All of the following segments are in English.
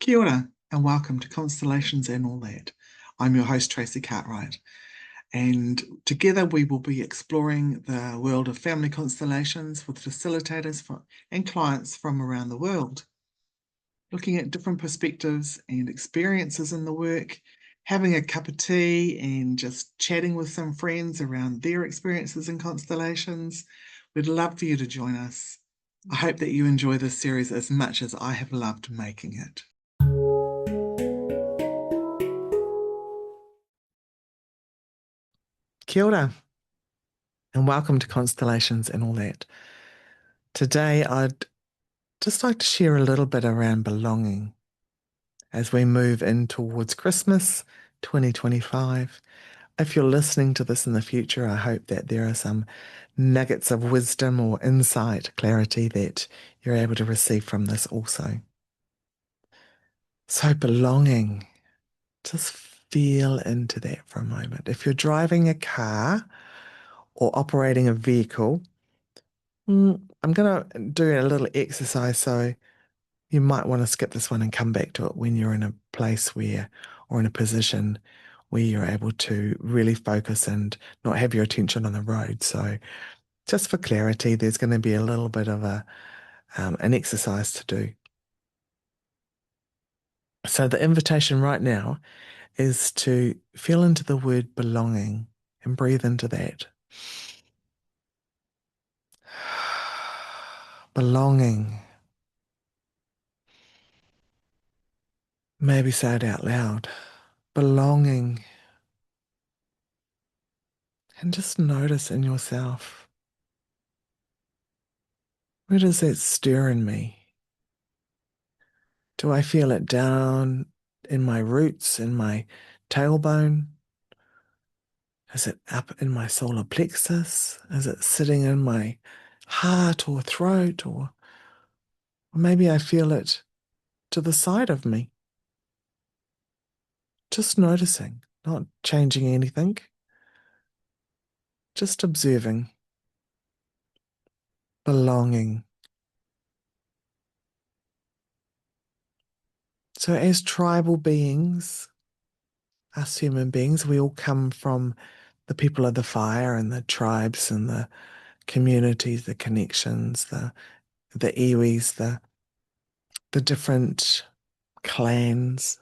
Kia ora, and welcome to Constellations and All That. I'm your host, Tracy Cartwright, and together we will be exploring the world of family constellations with facilitators and clients from around the world, looking at different perspectives and experiences in the work, having a cup of tea and just chatting with some friends around their experiences in constellations. We'd love for you to join us. I hope that you enjoy this series as much as I have loved making it. Kia ora, and welcome to Constellations and All That. Today, I'd just like to share a little bit around belonging as we move in towards Christmas 2025. If you're listening to this in the future, I hope that there are some nuggets of wisdom or insight, clarity that you're able to receive from this also. So belonging, just feel into that for a moment. If you're driving a car or operating a vehicle, I'm going to do a little exercise, so you might want to skip this one and come back to it when you're in a place where, or in a position where you're able to really focus and not have your attention on the road. So just for clarity, there's going to be a little bit of an exercise to do. So the invitation right now is to feel into the word belonging and breathe into that. Belonging. Maybe say it out loud. Belonging. And just notice in yourself, where does that stir in me? Do I feel it down in my roots, in my tailbone? Is it up in my solar plexus? Is it sitting in my heart or throat? Or maybe I feel it to the side of me. Just noticing, not changing anything. Just observing. Belonging. So as tribal beings, us human beings, we all come from the people of the fire and the tribes and the communities, the connections, the iwis, the different clans.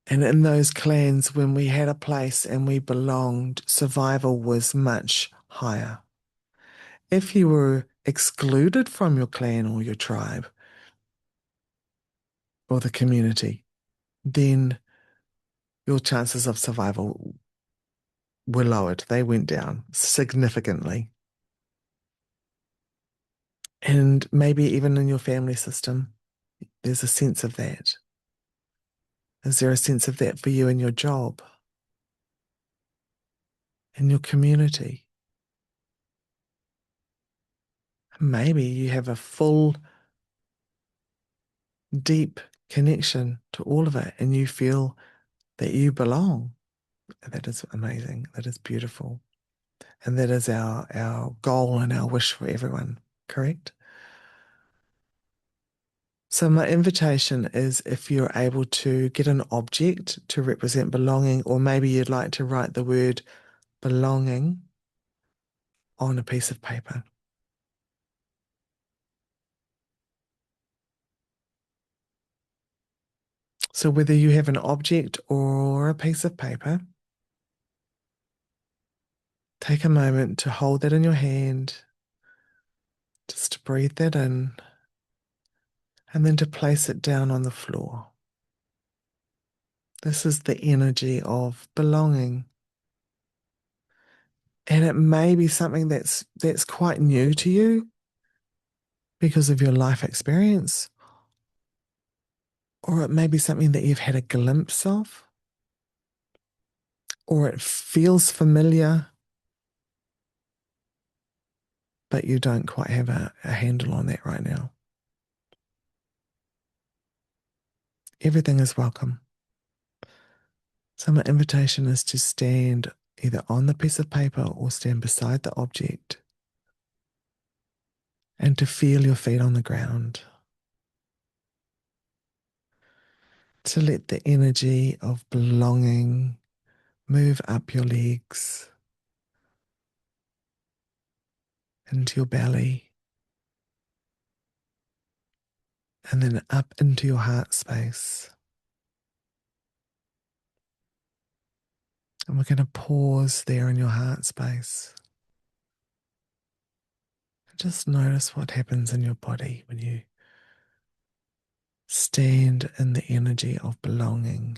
And in those clans, when we had a place and we belonged, survival was much higher. If you were excluded from your clan or your tribe or the community, then your chances of survival were lowered. They went down significantly. And maybe even in your family system, there's a sense of that. Is there a sense of that for you in your job, in your community? Maybe you have a full, deep connection to all of it and you feel that you belong. That is amazing. That is beautiful. And that is our goal and our wish for everyone, correct? So my invitation is, if you're able to get an object to represent belonging, or maybe you'd like to write the word belonging on a piece of paper. So whether you have an object or a piece of paper, take a moment to hold that in your hand, just to breathe that in, and then to place it down on the floor. This is the energy of belonging. And it may be something that's quite new to you because of your life experience, or it may be something that you've had a glimpse of, or it feels familiar, but you don't quite have a handle on that right now. Everything is welcome. So my invitation is to stand either on the piece of paper or stand beside the object and to feel your feet on the ground. to let the energy of belonging move up your legs, into your belly, and then up into your heart space. And we're going to pause there in your heart space. Just notice what happens in your body when you stand in the energy of belonging.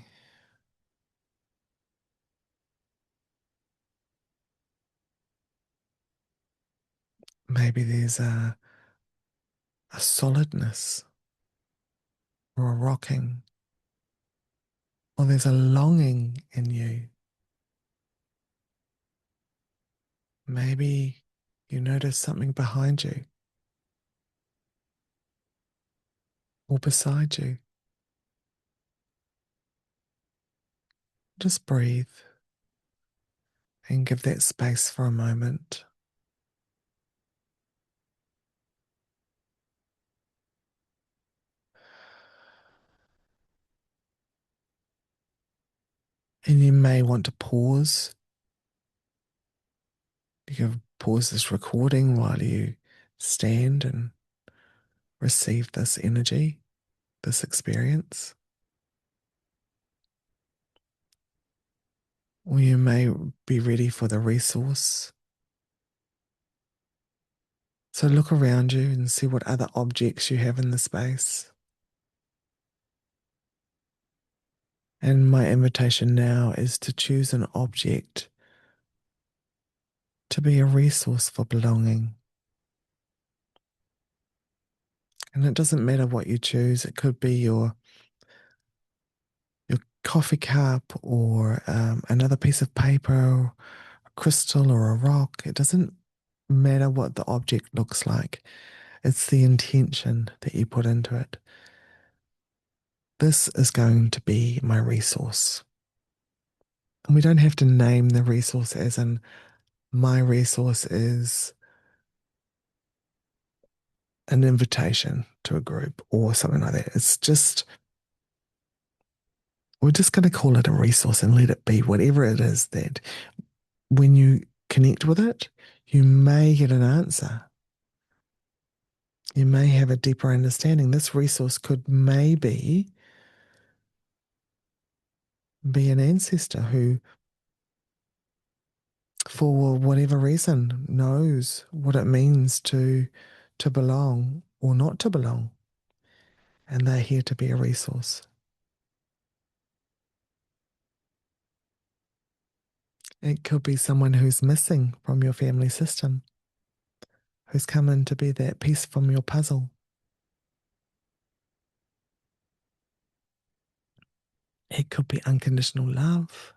Maybe there's a solidness or a rocking, or there's a longing in you. Maybe you notice something behind you or beside you. Just breathe and give that space for a moment. And you may want to pause. You can pause this recording while you stand and receive this energy, this experience. Or you may be ready for the resource. So look around you and see what other objects you have in the space. And my invitation now is to choose an object to be a resource for belonging. And it doesn't matter what you choose. It could be your coffee cup or another piece of paper, or a crystal or a rock. It doesn't matter what the object looks like. It's the intention that you put into it. This is going to be my resource. And we don't have to name the resource as in my resource is an invitation to a group or something like that. It's just, we're just going to call it a resource and let it be whatever it is that when you connect with it, you may get an answer. You may have a deeper understanding. This resource could maybe be an ancestor who, for whatever reason, knows what it means to belong or not to belong. And they're here to be a resource. It could be someone who's missing from your family system, who's come in to be that piece from your puzzle. It could be unconditional love.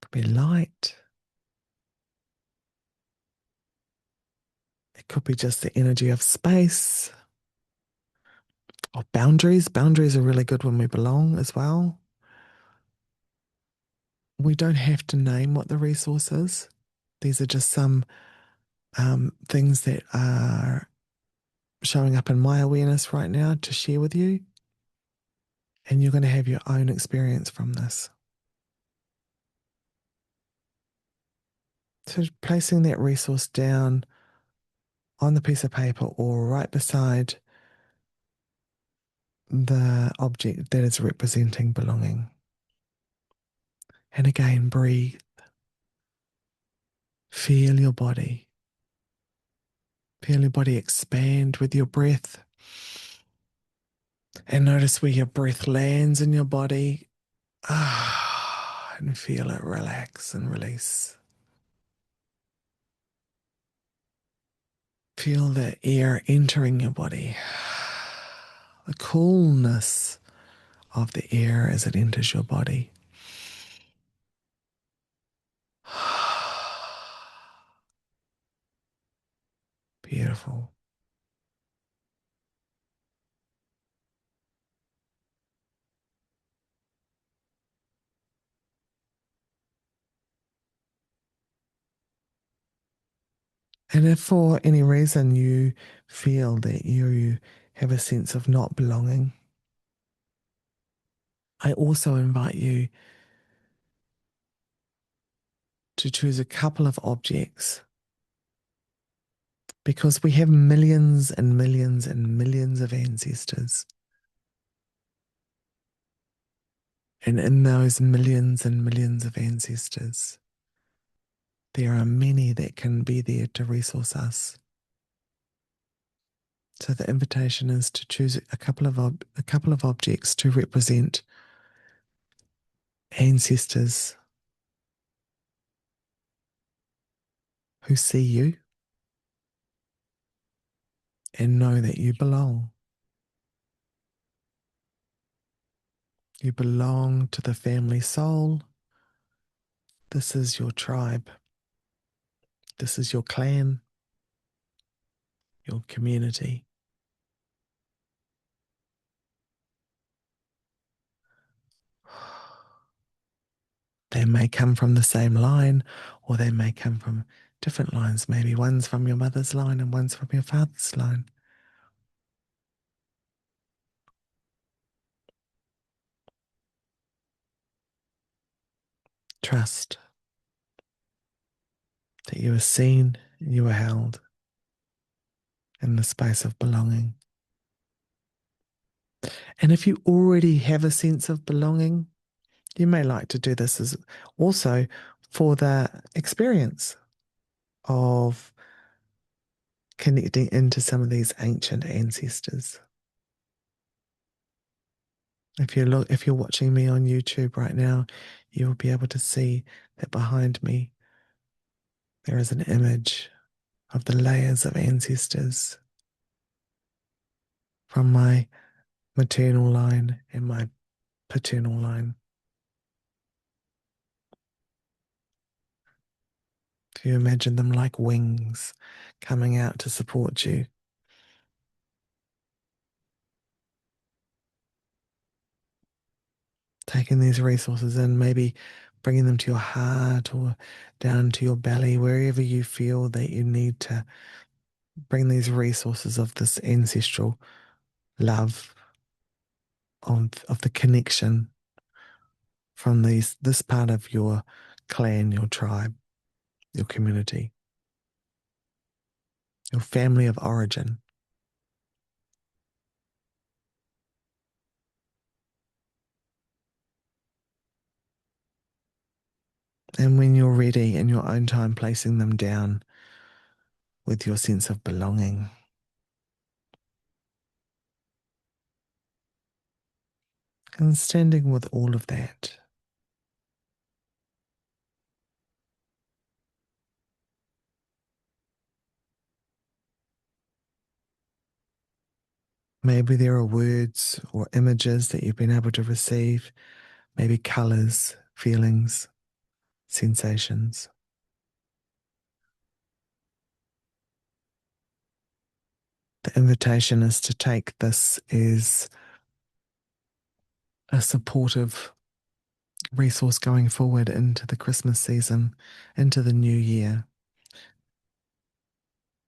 It could be light. It could be just the energy of space. Or boundaries. Boundaries are really good when we belong as well. We don't have to name what the resource is. These are just some things that are showing up in my awareness right now to share with you. And you're going to have your own experience from this. So placing that resource down on the piece of paper or right beside the object that is representing belonging. And again, breathe. Feel your body. Feel your body expand with your breath. And notice where your breath lands in your body. And feel it relax and release. Feel the air entering your body. The coolness of the air as it enters your body. Beautiful. And if for any reason you feel that you have a sense of not belonging, I also invite you to choose a couple of objects, because we have millions and millions and millions of ancestors. And in those millions and millions of ancestors, there are many that can be there to resource us. So the invitation is to choose a couple of objects to represent ancestors who see you and know that you belong. You belong to the family soul. This is your tribe. This is your clan, your community. They may come from the same line, or they may come from different lines. Maybe one's from your mother's line and one's from your father's line. Trust that you are seen and you are held in the space of belonging. And if you already have a sense of belonging, you may like to do this as also for the experience of connecting into some of these ancient ancestors. If you're watching me on YouTube right now, you will be able to see that behind me there is an image of the layers of ancestors from my maternal line and my paternal line. If you imagine them like wings coming out to support you, taking these resources in, maybe bringing them to your heart or down to your belly, wherever you feel that you need to bring these resources of this ancestral love, of the connection from this part of your clan, your tribe, your community, your family of origin. And when you're ready in your own time, placing them down with your sense of belonging. And standing with all of that. Maybe there are words or images that you've been able to receive, maybe colors, feelings, sensations. The invitation is to take this as a supportive resource going forward into the Christmas season, into the new year.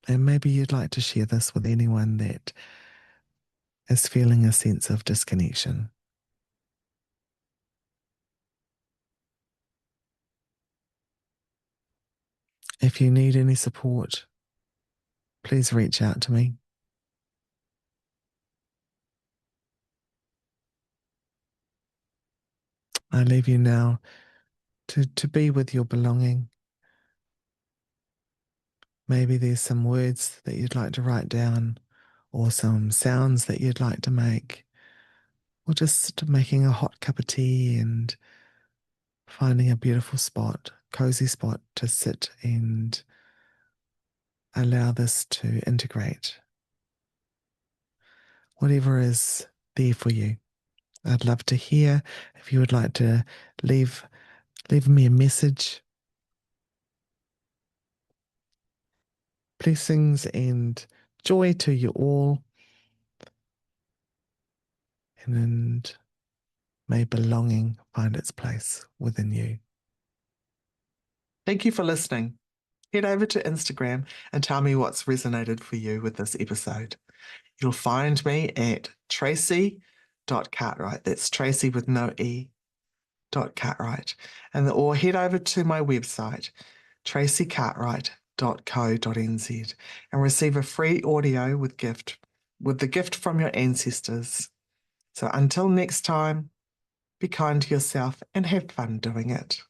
And maybe you'd like to share this with anyone that is feeling a sense of disconnection. If you need any support, please reach out to me. I leave you now to be with your belonging. Maybe there's some words that you'd like to write down, or some sounds that you'd like to make, or just making a hot cup of tea and finding a beautiful spot, cozy spot to sit and allow this to integrate. Whatever is there for you. I'd love to hear if you would like to leave me a message. Blessings and joy to you all. And may belonging find its place within you. Thank you for listening. Head over to Instagram and tell me what's resonated for you with this episode. You'll find me at Tracy Cartwright. That's Tracy with no E. Cartwright. Or head over to my website, tracycartwright.co.nz, and receive a free audio with the gift from your ancestors. So until next time, be kind to yourself and have fun doing it.